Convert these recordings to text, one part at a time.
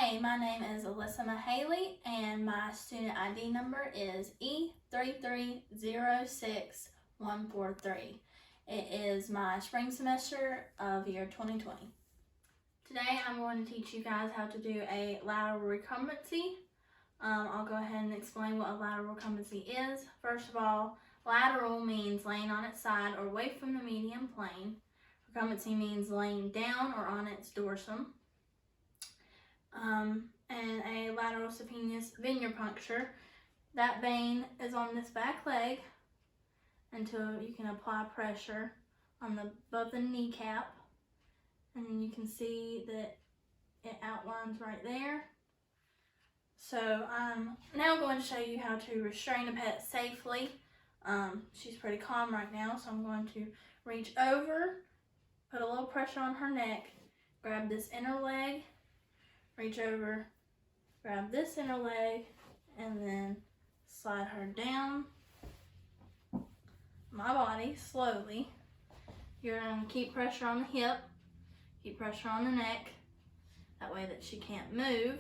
Hey, my name is AlyssaMahaleye and my student ID number is E3306143. It is my spring semester of year 2020. Today I'm going to teach you guys how to do a lateral recumbency. I'll go ahead and explain what a lateral recumbency is. First of all, lateral means laying on its side or away from the median plane. Recumbency means laying down or on its dorsum. And a lateral saphenous venipuncture. That vein is on this back leg until you can apply pressure on above the kneecap, and then you can see that it outlines right there. So I'm now going to show you how to restrain a pet safely. She's pretty calm right now, so I'm going to reach over, put a little pressure on her neck, grab this inner leg, reach over, grab this inner leg, and then slide her down my body slowly. You're going to keep pressure on the hip, keep pressure on the neck, that way that she can't move.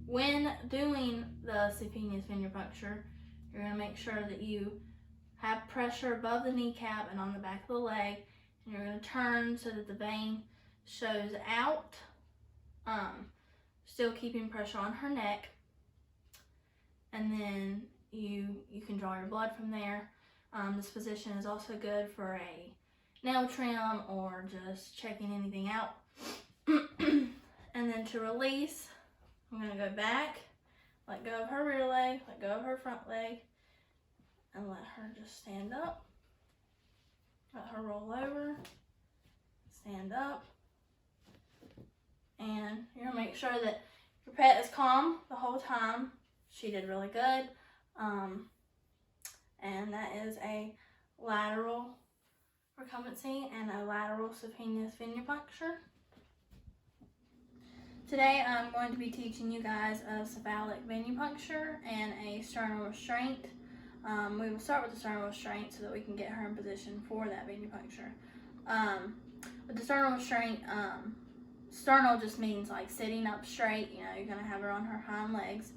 When doing the saphenous venipuncture, you're going to make sure that you have pressure above the kneecap and on the back of the leg, and you're going to turn so that the vein shows out, still keeping pressure on her neck, and then you can draw your blood from there. This position is also good for a nail trim or just checking anything out. And then to release, I'm going to go back, let go of her rear leg, let go of her front leg, and let her just stand up. Let her roll over, stand up. And you're going to make sure that your pet is calm the whole time. She did really good. And that is a lateral recumbency and a lateral saphenous venipuncture. Today I'm going to be teaching you guys a cephalic venipuncture and a sternal restraint. We will start with the sternal restraint so that we can get her in position for that venipuncture. With the sternal restraint, sternal just means like sitting up straight. You know, you're going to have her on her hind legs.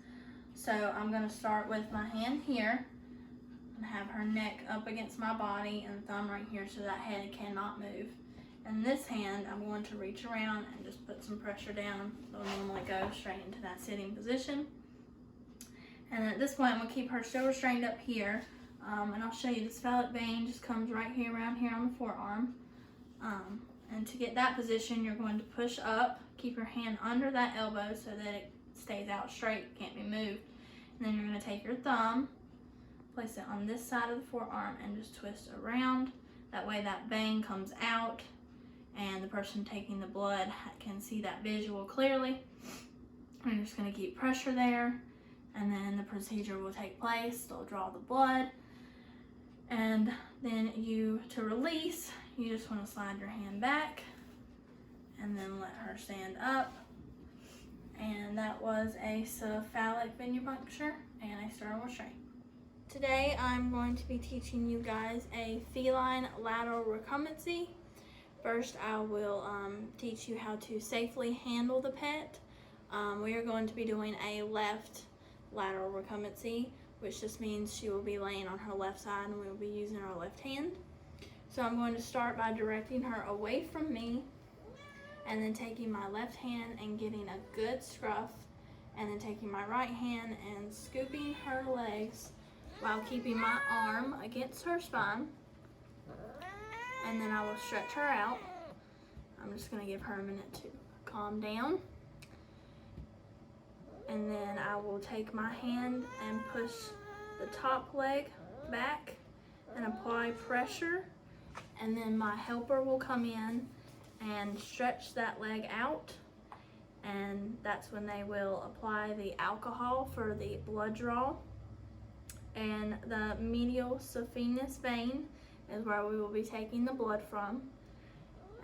So I'm going to start with my hand here and have her neck up against my body and thumb right here so that head cannot move. And this hand, I'm going to reach around and just put some pressure down. They'll normally go straight into that sitting position. And at this point, I'm going to keep her still restrained up here. And I'll show you the cephalic vein just comes right here, around here on the forearm. And to get that position, you're going to push up, keep your hand under that elbow so that it stays out straight, can't be moved. And then you're going to take your thumb, place it on this side of the forearm, and just twist around. That way that vein comes out and the person taking the blood can see that visual clearly. And you're just going to keep pressure there, and then the procedure will take place. They'll draw the blood, and then to release, you just want to slide your hand back and then let her stand up. And that was a cephalic venipuncture and a sternal restraint. Today I'm going to be teaching you guys a feline lateral recumbency. First I will teach you how to safely handle the pet. We are going to be doing a left lateral recumbency, which just means she will be laying on her left side and we will be using our left hand. So I'm going to start by directing her away from me, and then taking my left hand and getting a good scruff, and then taking my right hand and scooping her legs while keeping my arm against her spine. And then I will stretch her out. I'm just going to give her a minute to calm down. And then I will take my hand and push the top leg back and apply pressure. And then my helper will come in and stretch that leg out. And that's when they will apply the alcohol for the blood draw. And the medial saphenous vein is where we will be taking the blood from.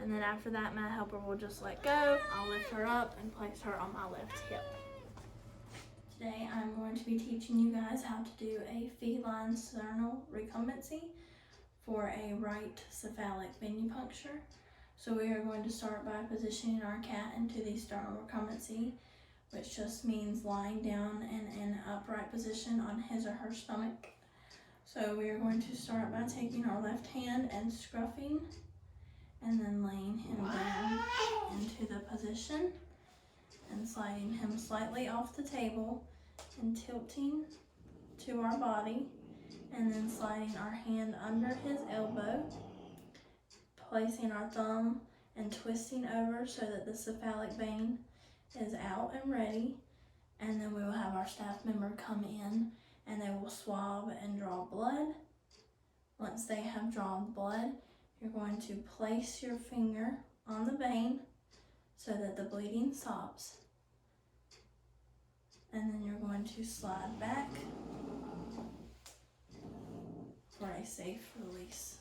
And then after that, my helper will just let go. I'll lift her up and place her on my left hip. Today I'm going to be teaching you guys how to do a feline sternal recumbency for a right cephalic venipuncture. So we are going to start by positioning our cat into the sternal recumbency, which just means lying down in an upright position on his or her stomach. So we are going to start by taking our left hand and scruffing, and then laying him down into the position and sliding him slightly off the table and tilting to our body, and then sliding our hand under his elbow, placing our thumb and twisting over so that the cephalic vein is out and ready, and then we will have our staff member come in and they will swab and draw blood. Once they have drawn blood, you're going to place your finger on the vein so that the bleeding stops, and then you're going to slide back for a safe release.